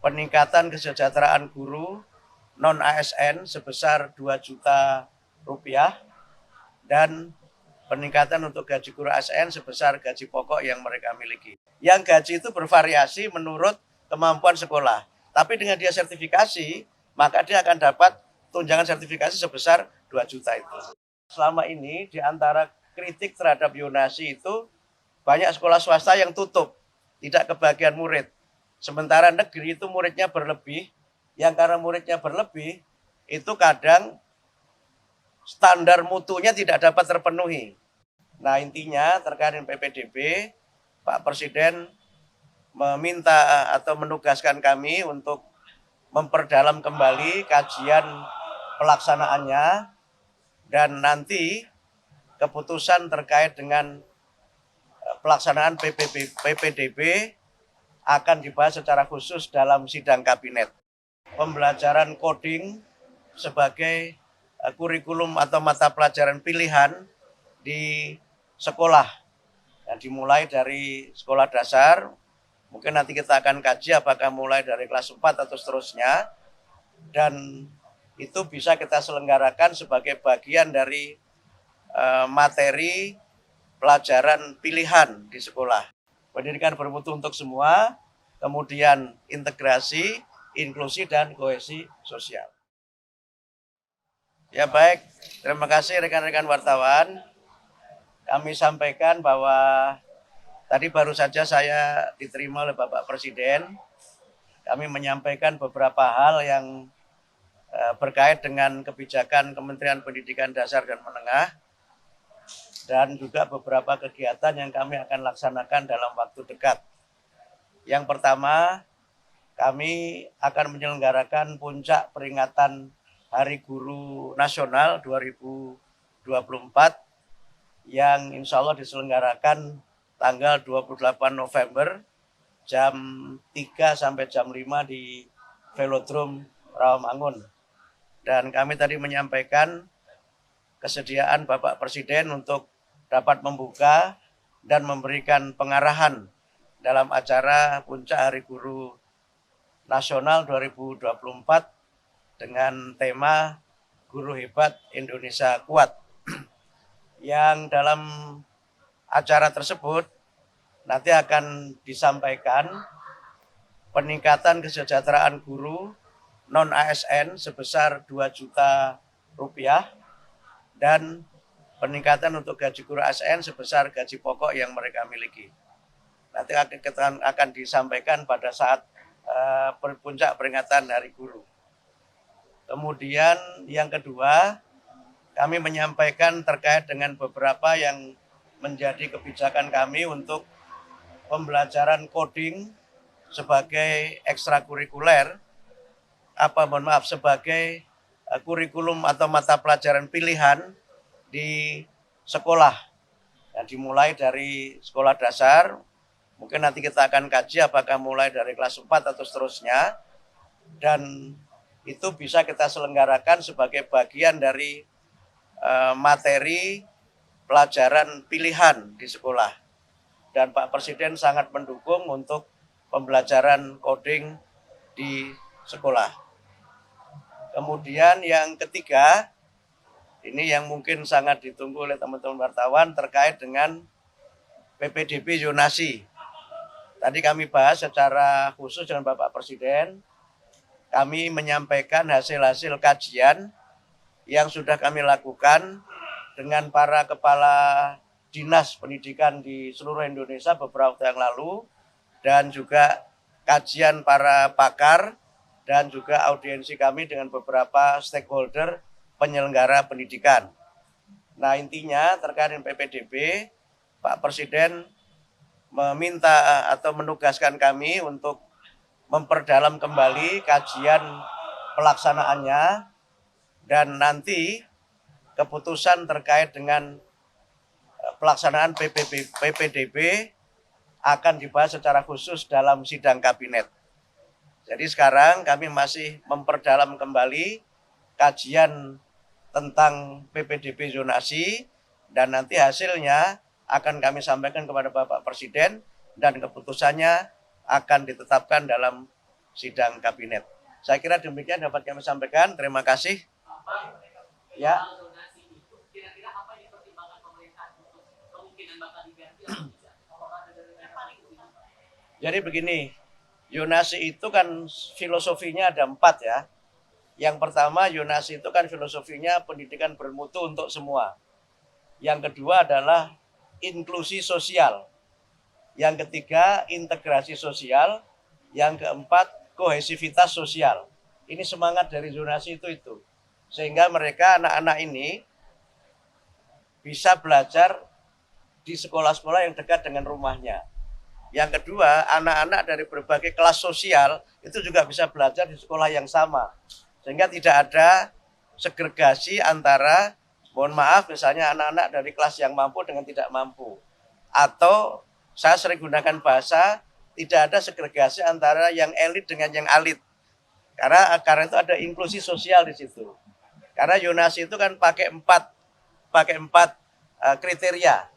peningkatan kesejahteraan guru non-ASN sebesar 2 juta rupiah dan peningkatan untuk gaji guru ASN sebesar gaji pokok yang mereka miliki. Yang gaji itu bervariasi menurut kemampuan sekolah. Tapi dengan dia sertifikasi, maka dia akan dapat tunjangan sertifikasi sebesar 2 juta itu. Selama ini di antara kritik terhadap Yonasi itu banyak sekolah swasta yang tutup, tidak kebagian murid. Sementara negeri itu muridnya berlebih, yang karena muridnya berlebih, itu kadang standar mutunya tidak dapat terpenuhi. Nah intinya terkait dengan PPDB, Pak Presiden meminta atau menugaskan kami untuk memperdalam kembali kajian pelaksanaannya dan nanti keputusan terkait dengan pelaksanaan PPDB akan dibahas secara khusus dalam sidang kabinet. Pembelajaran coding sebagai kurikulum atau mata pelajaran pilihan di sekolah. Yang dimulai dari sekolah dasar, mungkin nanti kita akan kaji apakah mulai dari kelas 4 atau seterusnya. Dan itu bisa kita selenggarakan sebagai bagian dari materi pelajaran pilihan di sekolah. Pendidikan bermutu untuk semua, kemudian integrasi, inklusi, dan kohesi sosial. Ya baik, terima kasih rekan-rekan wartawan. Kami sampaikan bahwa tadi baru saja saya diterima oleh Bapak Presiden. Kami menyampaikan beberapa hal yang berkait dengan kebijakan Kementerian Pendidikan Dasar dan Menengah, dan juga beberapa kegiatan yang kami akan laksanakan dalam waktu dekat. Yang pertama, kami akan menyelenggarakan puncak peringatan Hari Guru Nasional 2024 yang insya Allah diselenggarakan tanggal 28 November jam 3 sampai jam 5 di Velodrome Rawamangun. Dan kami tadi menyampaikan kesediaan Bapak Presiden untuk dapat membuka dan memberikan pengarahan dalam acara Puncak Hari Guru Nasional 2024 dengan tema Guru Hebat Indonesia Kuat. Yang dalam acara tersebut nanti akan disampaikan peningkatan kesejahteraan guru non-ASN sebesar 2 juta rupiah dan peningkatan untuk gaji guru ASN sebesar gaji pokok yang mereka miliki. Nanti akan disampaikan pada saat puncak peringatan Hari Guru. Kemudian yang kedua, kami menyampaikan terkait dengan beberapa yang menjadi kebijakan kami untuk pembelajaran coding sebagai ekstrakurikuler, sebagai kurikulum atau mata pelajaran pilihan di sekolah. Yang dimulai dari sekolah dasar, mungkin nanti kita akan kaji apakah mulai dari kelas 4 atau seterusnya. Dan itu bisa kita selenggarakan sebagai bagian dari materi pelajaran pilihan di sekolah. Dan Pak Presiden sangat mendukung untuk pembelajaran coding di sekolah. Kemudian yang ketiga, ini yang mungkin sangat ditunggu oleh teman-teman wartawan terkait dengan PPDB Yonasi. Tadi kami bahas secara khusus dengan Bapak Presiden. Kami menyampaikan hasil-hasil kajian yang sudah kami lakukan dengan para kepala dinas pendidikan di seluruh Indonesia beberapa waktu yang lalu, dan juga kajian para pakar dan juga audiensi kami dengan beberapa stakeholder penyelenggara pendidikan. Nah intinya terkait dengan PPDB, Pak Presiden meminta atau menugaskan kami untuk memperdalam kembali kajian pelaksanaannya dan nanti keputusan terkait dengan pelaksanaan PPDB akan dibahas secara khusus dalam sidang kabinet. Jadi sekarang kami masih memperdalam kembali kajian tentang PPDB zonasi dan nanti hasilnya akan kami sampaikan kepada Bapak Presiden dan keputusannya akan ditetapkan dalam sidang kabinet. Saya kira demikian dapat kami sampaikan. Terima kasih. Ya. Jadi begini, Yonasi itu kan filosofinya ada 4 ya. Yang pertama, Yonasi itu kan filosofinya pendidikan bermutu untuk semua. Yang kedua adalah inklusi sosial. Yang ketiga, integrasi sosial. Yang keempat, kohesivitas sosial. Ini semangat dari Yonasi itu. Sehingga mereka, anak-anak ini, bisa belajar di sekolah-sekolah yang dekat dengan rumahnya. Yang kedua, anak-anak dari berbagai kelas sosial itu juga bisa belajar di sekolah yang sama. Sehingga tidak ada segregasi antara, mohon maaf, misalnya anak-anak dari kelas yang mampu dengan tidak mampu. Atau saya sering gunakan bahasa, tidak ada segregasi antara yang elit dengan yang alit. Karena itu ada inklusi sosial di situ. Karena Yonasi itu kan pakai empat kriteria.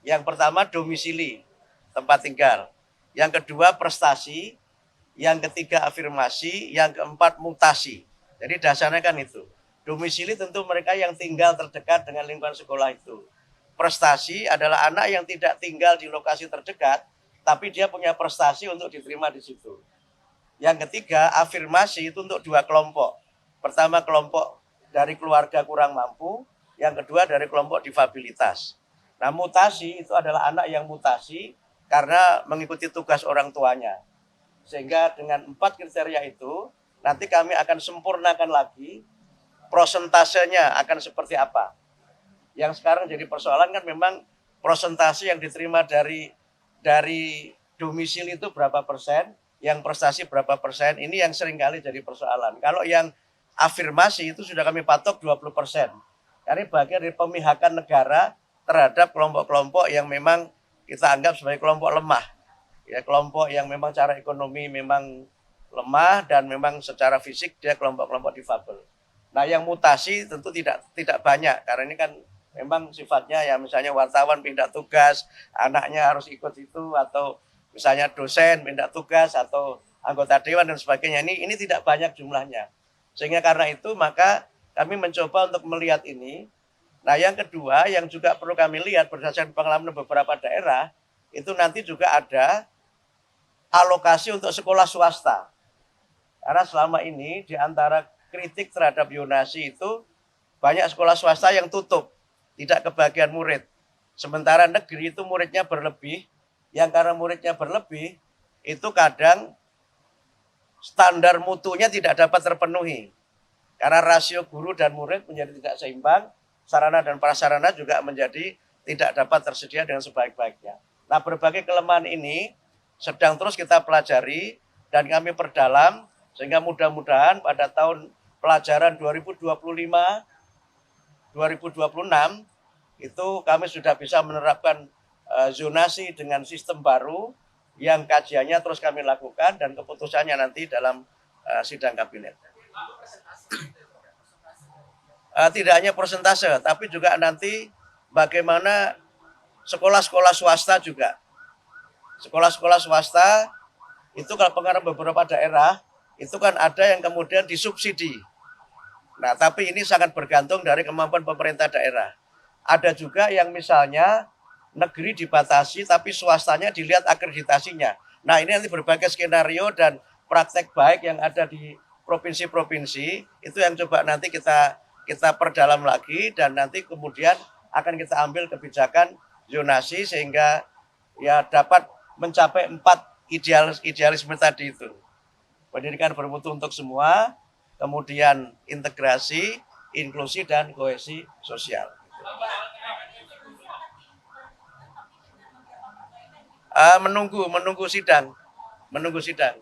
Yang pertama domisili, tempat tinggal. Yang kedua prestasi, yang ketiga afirmasi, yang keempat mutasi. Jadi dasarnya kan itu. Domisili tentu mereka yang tinggal terdekat dengan lingkungan sekolah itu. Prestasi adalah anak yang tidak tinggal di lokasi terdekat, tapi dia punya prestasi untuk diterima di situ. Yang ketiga, afirmasi itu untuk 2 kelompok. Pertama kelompok dari keluarga kurang mampu, yang kedua dari kelompok difabilitas. Nah, mutasi itu adalah anak yang mutasi karena mengikuti tugas orang tuanya. Sehingga dengan 4 kriteria itu, nanti kami akan sempurnakan lagi prosentasenya akan seperti apa. Yang sekarang jadi persoalan kan memang prosentase yang diterima dari domisili itu berapa persen, yang prestasi berapa persen, ini yang seringkali jadi persoalan. Kalau yang afirmasi itu sudah kami patok 20%. Karena bagian dari pemihakan negara terhadap kelompok-kelompok yang memang kita anggap sebagai kelompok lemah. Ya, kelompok yang memang secara ekonomi memang lemah dan memang secara fisik dia kelompok-kelompok difabel. Nah, yang mutasi tentu tidak banyak karena ini kan memang sifatnya ya misalnya wartawan pindah tugas, anaknya harus ikut itu atau misalnya dosen pindah tugas atau anggota dewan dan sebagainya. Ini tidak banyak jumlahnya. Sehingga karena itu maka kami mencoba untuk melihat ini. Nah, yang kedua yang juga perlu kami lihat berdasarkan pengalaman beberapa daerah, itu nanti juga ada alokasi untuk sekolah swasta. Karena selama ini di antara kritik terhadap Yonasi itu banyak sekolah swasta yang tutup, tidak kebagian murid. Sementara negeri itu muridnya berlebih, yang karena muridnya berlebih, itu kadang standar mutunya tidak dapat terpenuhi. Karena rasio guru dan murid menjadi tidak seimbang, sarana dan prasarana juga menjadi tidak dapat tersedia dengan sebaik-baiknya. Nah, berbagai kelemahan ini sedang terus kita pelajari dan kami perdalam, sehingga mudah-mudahan pada tahun pelajaran 2025-2026 itu kami sudah bisa menerapkan zonasi dengan sistem baru yang kajiannya terus kami lakukan dan keputusannya nanti dalam sidang kabinet. Tidak hanya persentase, tapi juga nanti bagaimana sekolah-sekolah swasta juga. Sekolah-sekolah swasta itu kalau pengaruh beberapa daerah, itu kan ada yang kemudian disubsidi. Nah, tapi ini sangat bergantung dari kemampuan pemerintah daerah. Ada juga yang misalnya negeri dibatasi, tapi swastanya dilihat akreditasinya. Nah, ini nanti berbagai skenario dan praktek baik yang ada di provinsi-provinsi, itu yang coba nanti kita perdalam lagi, dan nanti kemudian akan kita ambil kebijakan zonasi sehingga ya dapat mencapai 4 idealisme tadi itu. Pendidikan bermutu untuk semua, kemudian integrasi, inklusi, dan kohesi sosial. Menunggu sidang.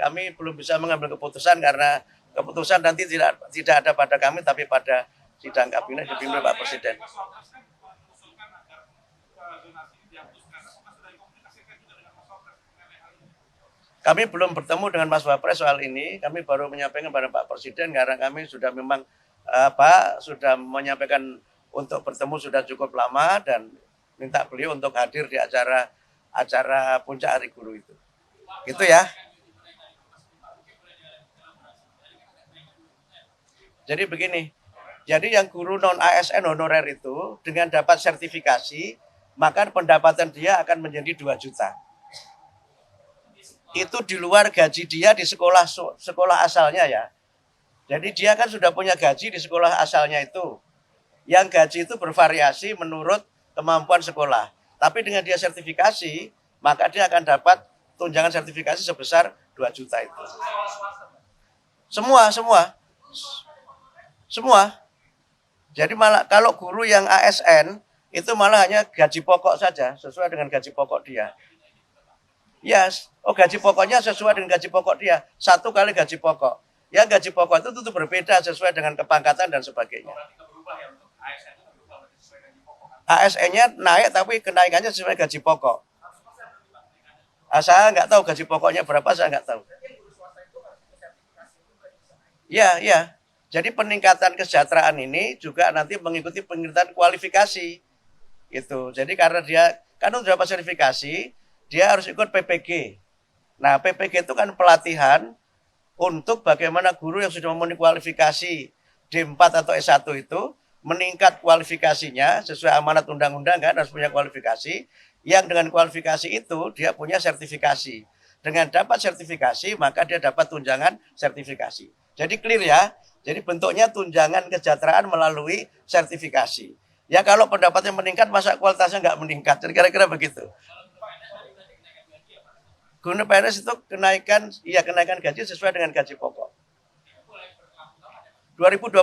Kami belum bisa mengambil keputusan karena keputusan nanti tidak ada pada kami, tapi pada sidang kabinet dipimpin Pak Presiden. Kami belum bertemu dengan Mas Wapres soal ini. Kami baru menyampaikan kepada Pak Presiden karena kami sudah memang sudah menyampaikan untuk bertemu sudah cukup lama dan minta beliau untuk hadir di acara puncak Hari Guru itu. Gitu ya. Jadi begini, jadi yang guru non ASN honorer itu dengan dapat sertifikasi, maka pendapatan dia akan menjadi 2 juta. Itu di luar gaji dia di sekolah asalnya ya. Jadi dia kan sudah punya gaji di sekolah asalnya itu. Yang gaji itu bervariasi menurut kemampuan sekolah. Tapi dengan dia sertifikasi, maka dia akan dapat tunjangan sertifikasi sebesar 2 juta itu. Semua. Jadi malah kalau guru yang ASN itu malah hanya gaji pokok saja, sesuai dengan gaji pokok dia. Yes, gaji pokoknya sesuai dengan gaji pokok dia. 1 kali gaji pokok. Ya gaji pokok itu tentu berbeda sesuai dengan kepangkatan dan sebagainya. ASN-nya naik tapi kenaikannya sesuai gaji pokok. Saya nggak tahu gaji pokoknya berapa, saya nggak tahu. Ya. Jadi peningkatan kesejahteraan ini juga nanti mengikuti peningkatan kualifikasi. Gitu. Jadi karena dia kan sudah dapat sertifikasi, dia harus ikut PPG. Nah, PPG itu kan pelatihan untuk bagaimana guru yang sudah memenuhi kualifikasi D4 atau S1 itu meningkat kualifikasinya sesuai amanat undang-undang kan harus punya kualifikasi. Yang dengan kualifikasi itu dia punya sertifikasi. Dengan dapat sertifikasi maka dia dapat tunjangan sertifikasi. Jadi clear ya. Jadi bentuknya tunjangan kesejahteraan melalui sertifikasi. Ya kalau pendapatnya meningkat masa kualitasnya nggak meningkat. Jadi kira-kira begitu. Guna PNS itu kenaikan gaji sesuai dengan gaji pokok. 2025.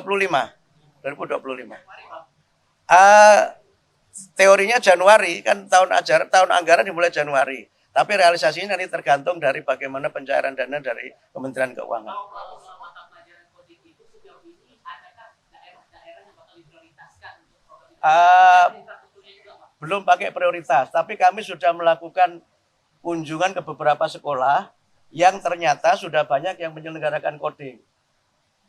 Teorinya Januari, kan tahun anggaran dimulai Januari. Tapi realisasinya nanti tergantung dari bagaimana pencairan dana dari Kementerian Keuangan. Belum pakai prioritas, tapi kami sudah melakukan kunjungan ke beberapa sekolah yang ternyata sudah banyak yang menyelenggarakan coding.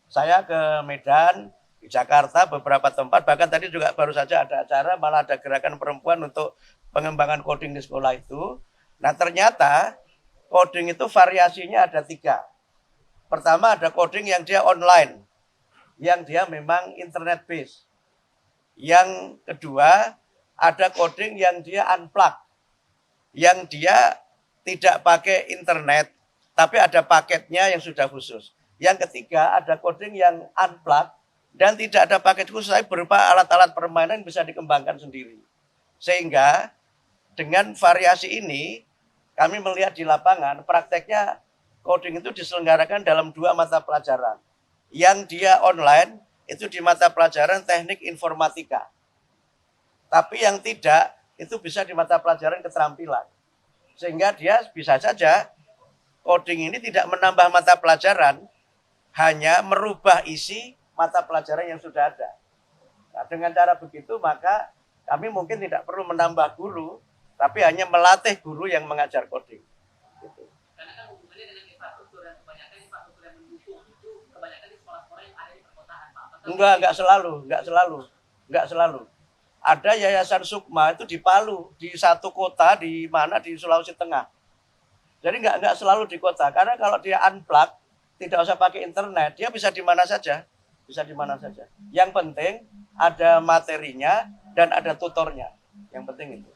Saya ke Medan, di Jakarta, beberapa tempat, bahkan tadi juga baru saja ada acara, malah ada gerakan perempuan untuk pengembangan coding di sekolah itu. Nah ternyata coding itu variasinya ada 3. Pertama ada coding yang dia online, yang dia memang internet based. Yang kedua ada coding yang dia unplug, yang dia tidak pakai internet, tapi ada paketnya yang sudah khusus. Yang ketiga ada coding yang unplug dan tidak ada paket khusus, tapi berupa alat-alat permainan bisa dikembangkan sendiri. Sehingga dengan variasi ini kami melihat di lapangan prakteknya coding itu diselenggarakan dalam 2 mata pelajaran. Yang dia online itu di mata pelajaran teknik informatika. Tapi yang tidak itu bisa di mata pelajaran keterampilan. Sehingga dia bisa saja coding ini tidak menambah mata pelajaran, hanya merubah isi mata pelajaran yang sudah ada. Nah, dengan cara begitu maka kami mungkin tidak perlu menambah guru, tapi hanya melatih guru yang mengajar coding. Gitu. Karena kan hubungannya dengan infrastruktur dan kebanyakan infrastruktur yang mendukung itu kebanyakan di sekolah-sekolah yang ada di perkotaan, Pak. Enggak selalu. Ada Yayasan Sukma itu di Palu, di satu kota di mana di Sulawesi Tengah. Jadi enggak selalu di kota, karena kalau dia unplug, tidak usah pakai internet, dia bisa di mana saja. Yang penting ada materinya dan ada tutornya. Yang penting itu.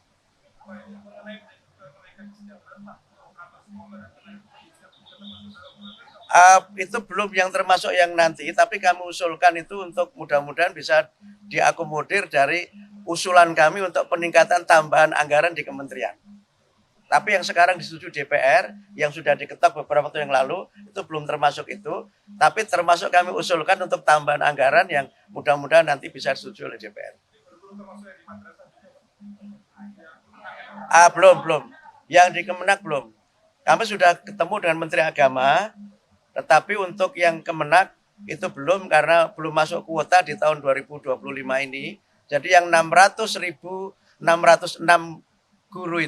Itu belum yang termasuk yang nanti, tapi kami usulkan itu untuk mudah-mudahan bisa diakomodir dari usulan kami untuk peningkatan tambahan anggaran di kementerian. Tapi yang sekarang disetujui DPR, yang sudah diketok beberapa waktu yang lalu, itu belum termasuk itu. Tapi termasuk kami usulkan untuk tambahan anggaran yang mudah-mudahan nanti bisa disetujui oleh DPR. Belum. Yang di Kemenak belum. Kami sudah ketemu dengan Menteri Agama, tetapi untuk yang Kemenak itu belum karena belum masuk kuota di tahun 2025 ini. Jadi yang 606 guru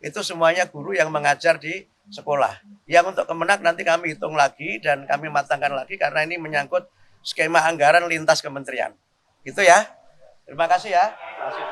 itu semuanya guru yang mengajar di sekolah. Yang untuk Kemenak nanti kami hitung lagi dan kami matangkan lagi karena ini menyangkut skema anggaran lintas kementerian. Gitu ya. Terima kasih ya. Terima kasih.